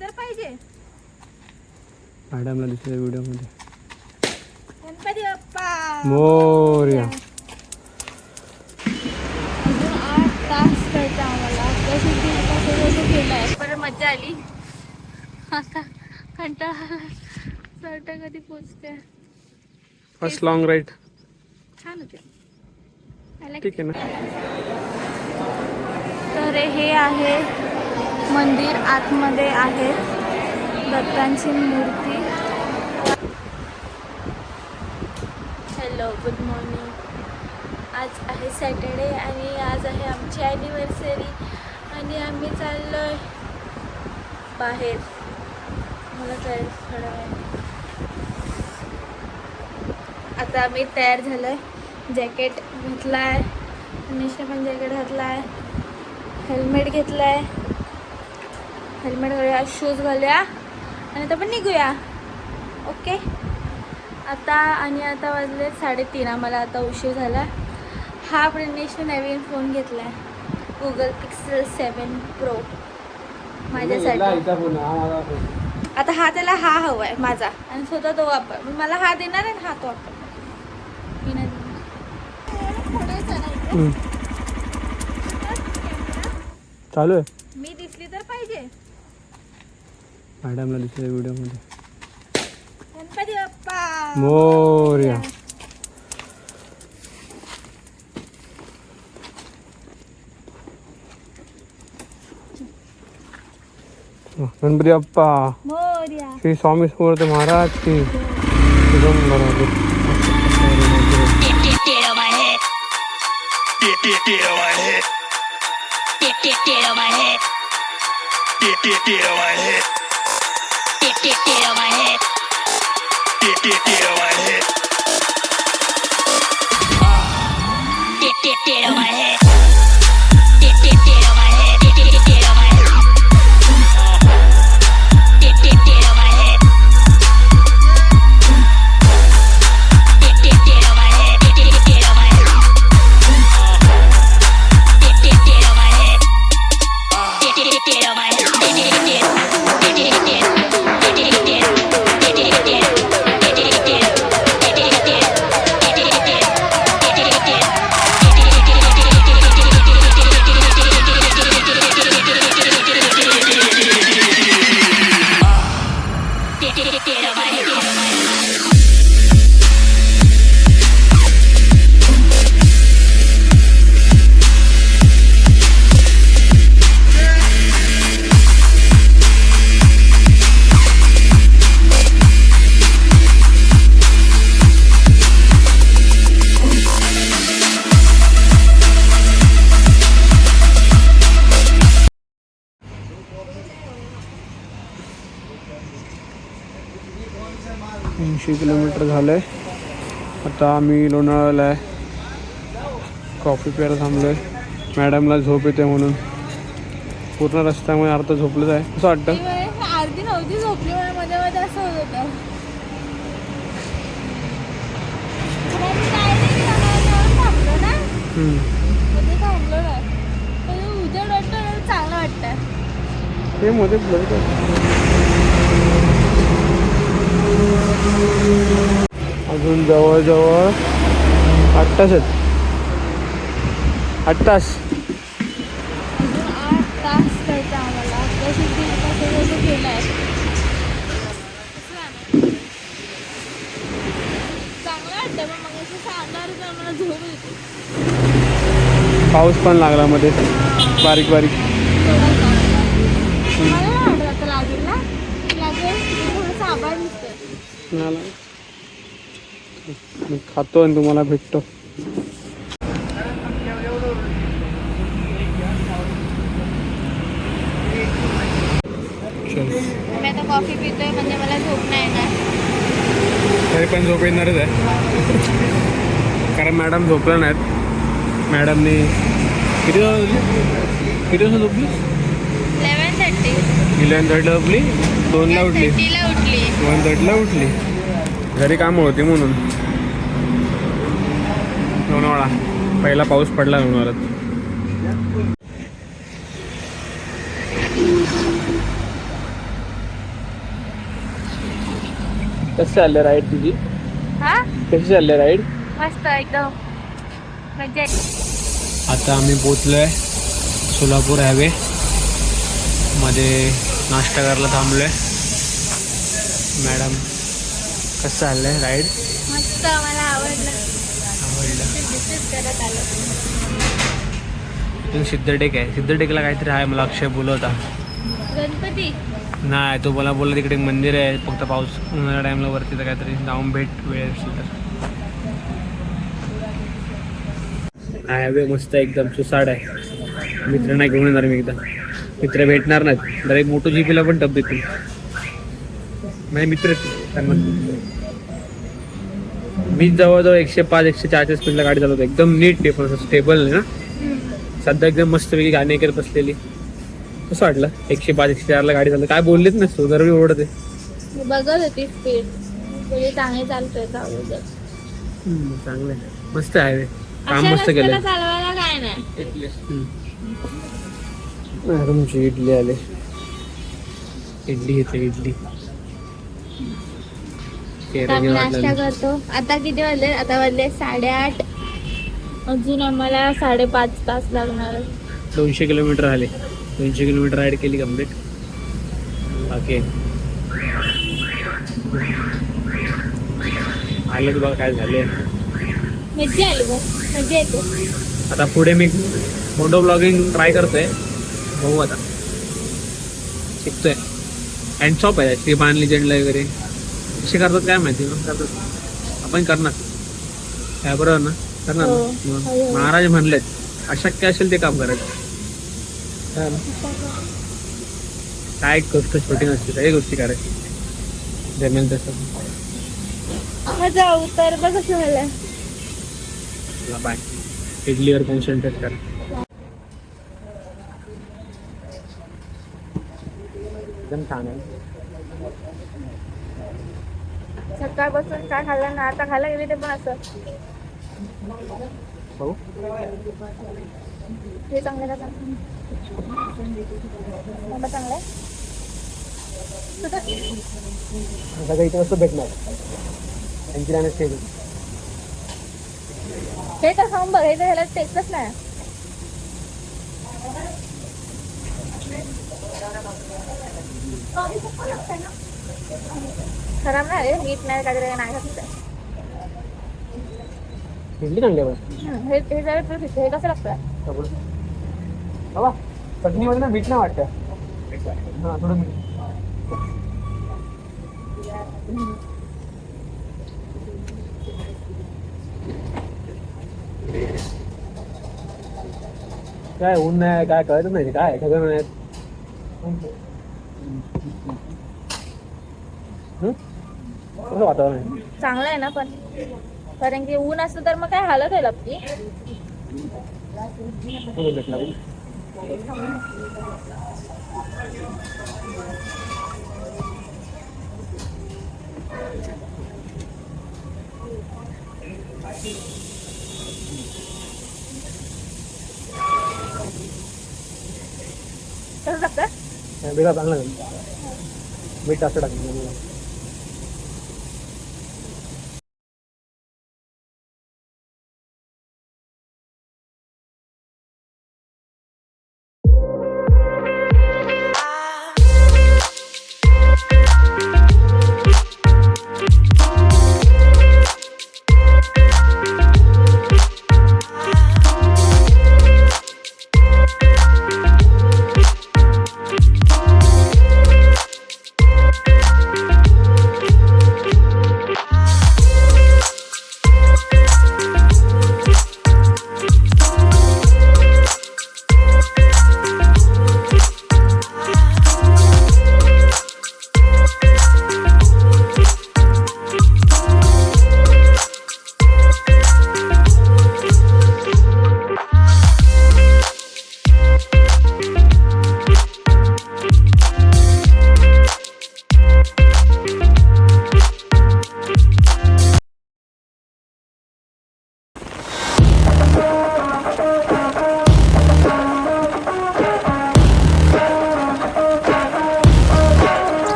तर पाहिजे. मॅडमला दिसले व्हिडिओ मध्ये. गणपती बाप्पा मोरया. अजून 8 तास जायचं आम्हाला. कसं केलंय पण मजा आली. आता कंटाळा सर्ट कधी पोचते. फर्स्ट लॉंग राईड छान होते. ठीक आहे ना. तर हे आहे मंदिर. आतमध्ये आहे दत्तांची मूर्ती. Hello, good morning. आज आहे सॅटर्डे आणि आज आहे आमची ॲनिव्हर्सरी आणि आम्ही चाललो आहे बाहेर. मला जायचं थोडा वेळ. आता आम्ही तयार झालो आहे. जॅकेट घेतला आहे, निशा पण जॅकेट घातला आहे, हेल्मेट घेतला आहे. हेल्मेट घालूया, शूज घालूया आणि आता पण निघूया. ओके. आता वाजले 3:30. आम्हाला आता उशीर झाला. हा प्रणेशने नवीन फोन घेतला आहे, गुगल पिक्सेल 7 प्रो माझ्यासाठी. आता हा त्याला हा हवा आहे माझा आणि स्वतः तो वापर. मला हा देणार आहे हा तो वापर. मी नाही देणार. चालू आहे. मी दिसली तर पाहिजे. मॅडमला दिसले व्हिडिओ मध्ये. गणपती बाप्पा मोरया. गणपती बाप्पा मोरया. श्री स्वामी समर्थ महाराज की. किलोमीटर झालंय. आता आम्ही लोणावळ्याला आहे. कॉफी प्यायला थांबलोय. मॅडमला झोप येते म्हणून पूर्ण रस्त्यामुळे अर्ध झोपलंच आहे. असं वाटतं अर्धी नव्हती झोपली. मध्ये मध्ये असं होत होतं. थांबलो ना थांबलो ना उद्या वाटतं चांगलं वाटतं. हे मध्ये अजून जवळजवळ 8 तास आहेत. 8 तास. अजून 8 तास जायचं आम्हाला. कसं केलंय चांगलं वाटतं. मग असं सांगणार आम्हाला झोप येते. पाऊस पण लागला मध्ये बारीक बारीक. आता लागेल ना लागेल. थोडंसं आभार दिसतंय. मी खातो आणि तुम्हाला भेटतो. मी आता कॉफी पितोय म्हणजे मला झोप नाही येणार. तरी पण झोप येणारच आहे कारण मॅडम झोपल्या नाहीत. मॅडमनी किती वाजता झोपली? 11:30 झोपली. 2ला उठली. 1:30ला उठली. घरी कामं होती म्हणून. लोणावळा पहिला पाऊस पडला लोणावळ्यात. कसं चाललं राईड तुझी? हा कशी चालली राईड? मस्त एकदम मजा आहे. आता आम्ही पोचलोय सोलापूर हायवे मध्ये, नाश्ता करायला थांबलोय. मॅडम कसं चाललंय राईड? मस्त मला आवडलं. करत आलं. इथून सिद्धटेक आहे. सिद्धटेकला काहीतरी आहे, मला अक्षय बोलवता. गणपती नाही, तो मला बोलला तिकडे एक मंदिर आहे, फक्त पाऊस उन्हाळ्या टाईमला वरती तर काहीतरी जाऊन भेट वेळ असेल तर. हायवे मस्त एकदम सुसाड आहे. मित्रांना घेऊन येणार मी एकदा. मित्र भेटणार नाहीत, डायरेक्ट मोटो जीपीला पण टप देतील. माझे मित्र त्यांना मी जवळजवळ 105-104 स्पीडला गाडी चालवतो. एकदम नीट टेप स्टेबल आहे ना. सध्या एकदम मस्तपैकी गाणी करत बसलेली. कसं वाटलं 105-104ला गाडी चालवत? काय बोललेच नसतो, दरवेळी ओढत आहे. मी बघत होती स्पीड, तुझी चांगली चालतोय चालू. चांगलं आहे, मस्त आहे. काम मस्त केलं. चालवायला काय नाही. तुमची इडली आले. इडली येते इडली. आम्ही नाश्ता करतो. आता किती वाजले? आता वाजले 8:30. अजून आम्हाला 5.5 तास लागणार. 200 किलोमीटर आले. 200 किलोमीटर राईड केली कम्प्लीट. बाकी आलं की बघा काय झाले. मज्जा आली बघ, मज्जा येते. आता पुढे मी मोटो ब्लॉगिंग ट्राय करतोय, बघू आता. शिकतोय. हँड शॉप आहे ती बाण लिजंडला वगैरे. कसे करतात काय माहिती ना, करतात आपण करणार काय बरोबर ना, करणार ना. महाराज म्हणलेत अशक्य असेल ते काम करायचं. काय गोष्ट छोटी नसते, काही गोष्टी करायची जमेल तसं. जाऊ तर बघ कसं झालं. बाय. इडलीवर कॉन्सन्ट्रेट कर. एकदम छान आहे. सकाळपासून काय खाल्लं ना, आता खायला गेली ते पण असं. हो हे चांगलं का चांगलं चांगलं सगळं इथे वस्तू भेटणार. हे तर खाऊन बघ, हे तर ह्याला टेस्टच नाही. खराब नाही रे, मीठ नाही काहीतरी नाही घातलं. इडली चांगली आहे. हे जरा तू तिथे हे कसं लागतं? बाबा चटणीमध्ये ना मीठ नाही वाटतं. हां थोडं मीठ. काय ऊन नाही, काय कळत नाही, काय ढगं नाही. कसं वातावरण आहे? चांगलं आहे ना, पण कारण की ऊन असतं तर मग काय हालत आहे आपली. भेटला कसं लागतं? बेटा चांगला मीठ असं टाकलं.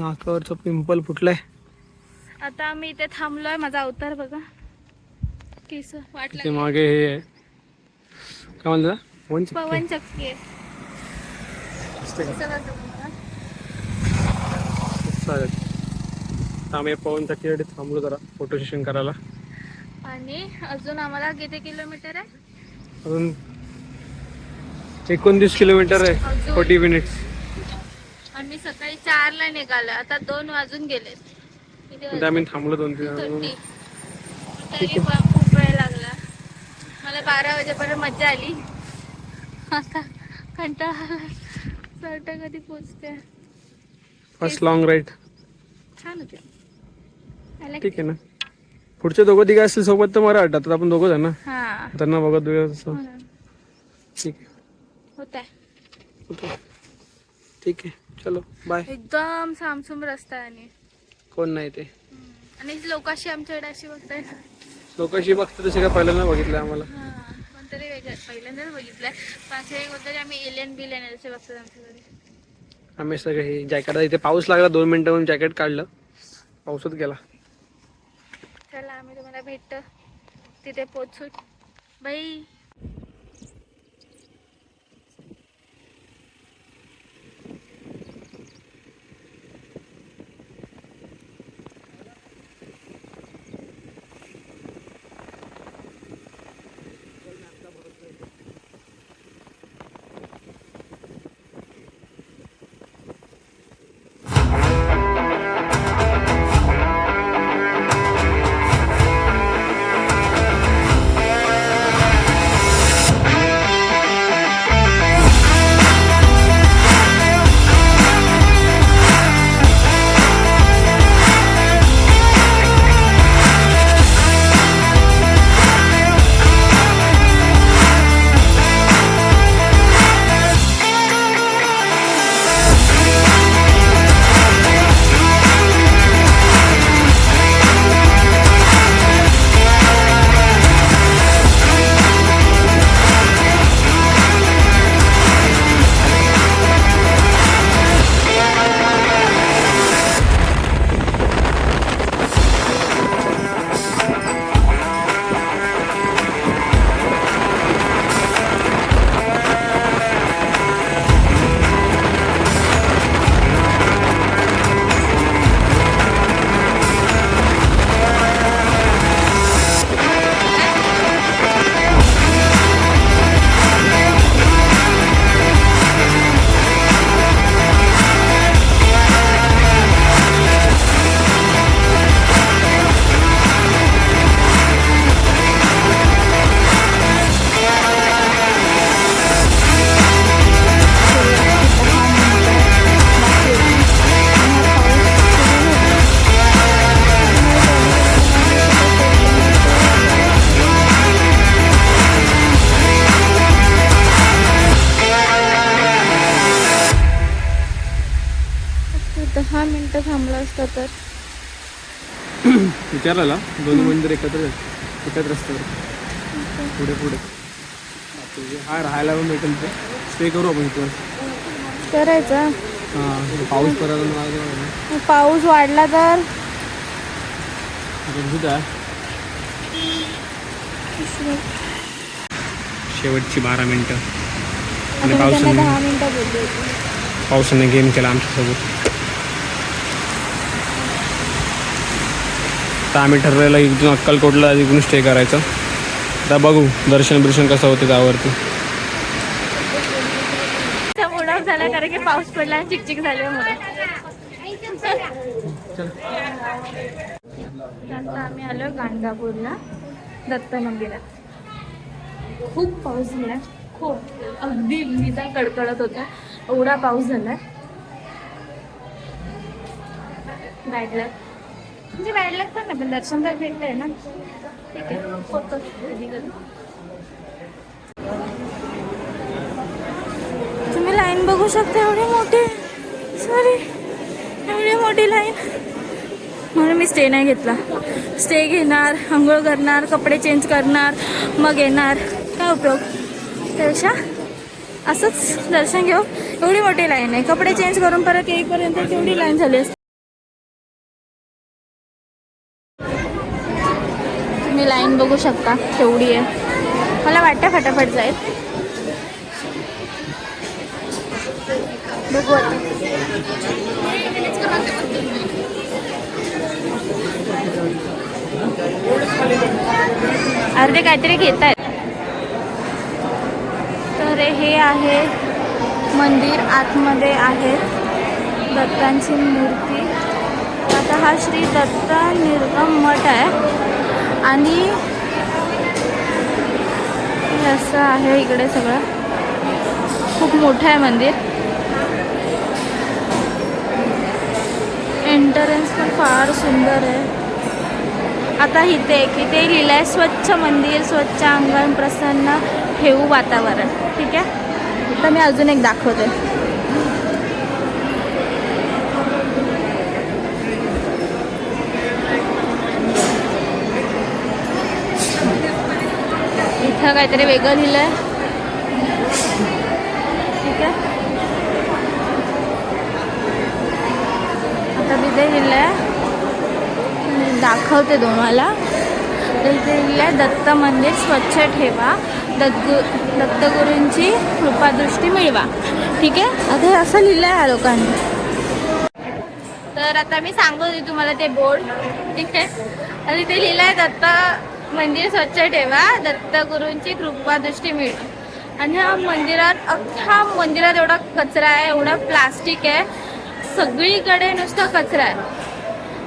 नाकावरचं पिंपल फुटलंय. आता आम्ही इथे थांबलोय. माझा अवतार बघा. केस वाटलं मागे हे आहे. काय म्हणलं पवन चक्की. आम्ही पवन चक्कीसाठी थांबलो जरा फोटो सेशन करायला. आणि अजून आम्हाला किती किलोमीटर आहे? अजून 29 किलोमीटर आहे. 40 मिनिट्स. आम्ही सकाळी 4 ला निघालो. आता 2 वाजून गेले. आम्ही थांबलो 2-3 तरी खूप वेळ लागला. मला 12 वाजेपर्यंत मजा आली. आता कंटाळा आला. सरटा कधी पोचते. फर्स्ट लॉंग राईड छान होते. ठीक आहे ना. पुढचे दोघं तिघे असतील सोबत तर मला वाटतं. आता आपण दोघं जण ना. हा त्यांना बघत ठीक आहे. होता ठीक आहे. चलो बाय. एकदम सामसूम रस्ता आहे. आणि कोण नाही ते. आणि लोकांशी आमच्याकडे अशी बघताय. लोकांशी बघतो तसे काय पहिल्यांदा बघितलं आम्हाला. कोणतरी वेगळं पहिल्यांदाच बघितलंय. पाचशे कोणतरी आम्ही एलियन बिलियन असे बघतो आमच्याकडे. आम्ही सगळे हे जॅकेट इथे पाऊस लागला 2 मिनिटं म्हणून जॅकेट काढलं. पाऊसच गेला. चला आम्ही तुम्हाला भेटतो तिथे पोचू. बाई. थांबला असता तर विचारायला 2 मंदिर एकत्र रस्त्यावर पुढे पुढे हा राहायला पण भेटेल ते स्टे करू आपण इथं करायचं. हां पाऊस पडायला पाऊस वाढला तर शेवटची 12 मिनिटं आणि 10 मिनिटं बोलले. पावसाने गेम केला आमच्यासोबत. तर आम्ही ठरलेलं इथून अक्कलकोटला इथून स्टे करायचं. आता बघू दर्शन कसं होतं त्यावरती. मुडाफ झाला कारण की पाऊस पडला आणि चिकचिक झाल्यामुळे. आता आम्ही आलो गाणगापूरला दत्त मंदिरात. खूप पाऊस झाला. खूप अगदी विजा कडकडत होता एवढा पाऊस झाला. बॅड लक म्हणजे बॅड लक पण नाही, पण दर्शन तर भेटलंय ना. ठीक आहे, होतं कधी कधी. तुम्ही लाईन बघू शकता, एवढी मोठी, सॉरी एवढी मोठी लाईन. म्हणून मी स्टे नाही घेतला. स्टे घेणार, आंघोळ करणार, कपडे चेंज करणार, मग येणार, काय उपयोग. त्यापेक्षा असंच दर्शन घेऊ. एवढी मोठी लाईन आहे, कपडे चेंज करून परत येईपर्यंत तेवढी लाईन झाली असते. तुम्ही लाईन बघू शकता केवढी आहे. मला वाटतं फटाफट जाईल. बघू आता. अर्धे काहीतरी घेत आहेत. तर हे आहे मंदिर, आतमध्ये आहे दत्तांची मूर्ती. आता हा श्री दत्त निर्गम मठ आहे आणि असं आहे इकडे सगळं. खूप मोठं आहे मंदिर. एंट्रन्स पण फार सुंदर आहे. आता इथे लिहिलं आहे स्वच्छ मंदिर, स्वच्छ अंगण, प्रसन्न ठेवू वातावरण. ठीक आहे, तर मी अजून एक दाखवते. इथं काहीतरी वेगळं लिहिलं आहे. ठीक आहे, आता तिथे लिहिलं आहे, दाखवते तुम्हाला. इथे लिहिलं आहे दत्त मंदिर स्वच्छ ठेवा, दत्तगुरूंची कृपादृष्टी मिळवा. ठीक आहे, आता हे असं लिहिलं आहे या लोकांनी. तर आता मी सांगू दे तुम्हाला ते बोर्ड. ठीक आहे, आणि ते लिहिलं आहे दत्त मंदिर स्वच्छ ठेवा, दत्तगुरूंची कृपादृष्टी मिळवा. आणि अख्ख्या मंदिरात एवढा कचरा आहे, एवढा प्लास्टिक आहे, सगळीकडे नुसता कचरा आहे.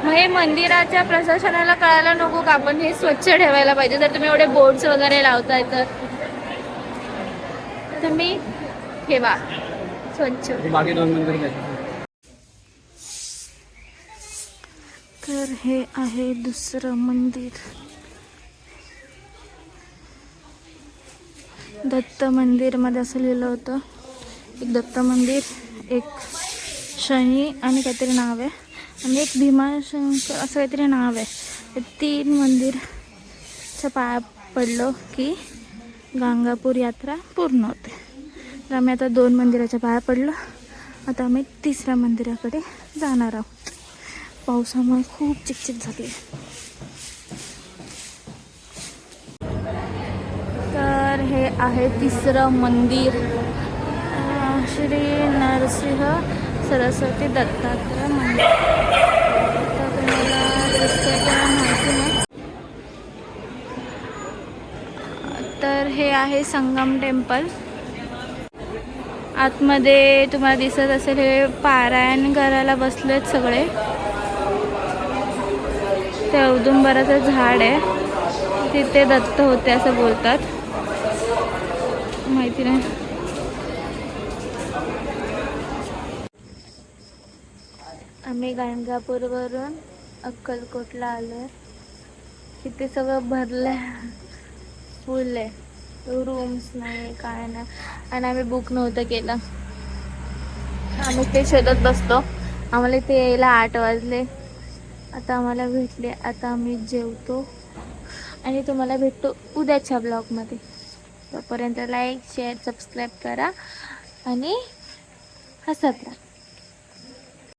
मग हे मंदिराच्या प्रशासनाला कळायला नको का आपण हे स्वच्छ ठेवायला पाहिजे. जर तुम्ही एवढे बोर्ड्स वगैरे लावताय तर तुम्ही ठेवा स्वच्छ. बाकी 2 मंदिर. तर हे आहे दुसरं मंदिर, दत्त मंदिर मध्ये असं लिहिलं होतं. एक दत्त मंदिर, एक शनी आणि काहीतरी नाव आहे, आणि एक भीमाशंकर असं काहीतरी नाव आहे. हे 3 मंदिरच्या पाया पडलो की गाणगापूर यात्रा पूर्ण होते. तर आम्ही आता 2 मंदिराच्या पाया पडलो. आता आम्ही 3ऱ्या मंदिराकडे जाणार आहोत. पावसामुळे खूप चिकचिक झाली आहे. तर हे आहे 3रं मंदिर, श्री नरसिंह सरस्वती दत्तात्रय मंदिर. तर तुम्हाला दिसतंय का माहिती नाही. तर हे आहे संगम टेम्पल. आतमध्ये तुम्हाला दिसत असेल हे पारायण करायला बसलेत सगळे. ते औदुंबराचं झाड आहे, तिथे दत्त होते असं बोलतात, माहिती नाही. आम्ही गाणगापूरवरून अक्कलकोटला आलोय. तिथे सगळं भरलंय, फुल आहे, रूम्स नाही काय नाही. आणि आम्ही बुक नव्हतं केलं. आम्ही ते शोधत बसलो. आम्हाला इथे यायला 8 वाजले. आता आम्हाला भेटले. आता आम्ही जेवतो आणि तुम्हाला भेटतो उद्याच्या ब्लॉगमध्ये. तोपर्यंत लाईक, शेअर, सबस्क्राईब करा आणि हसत राहा.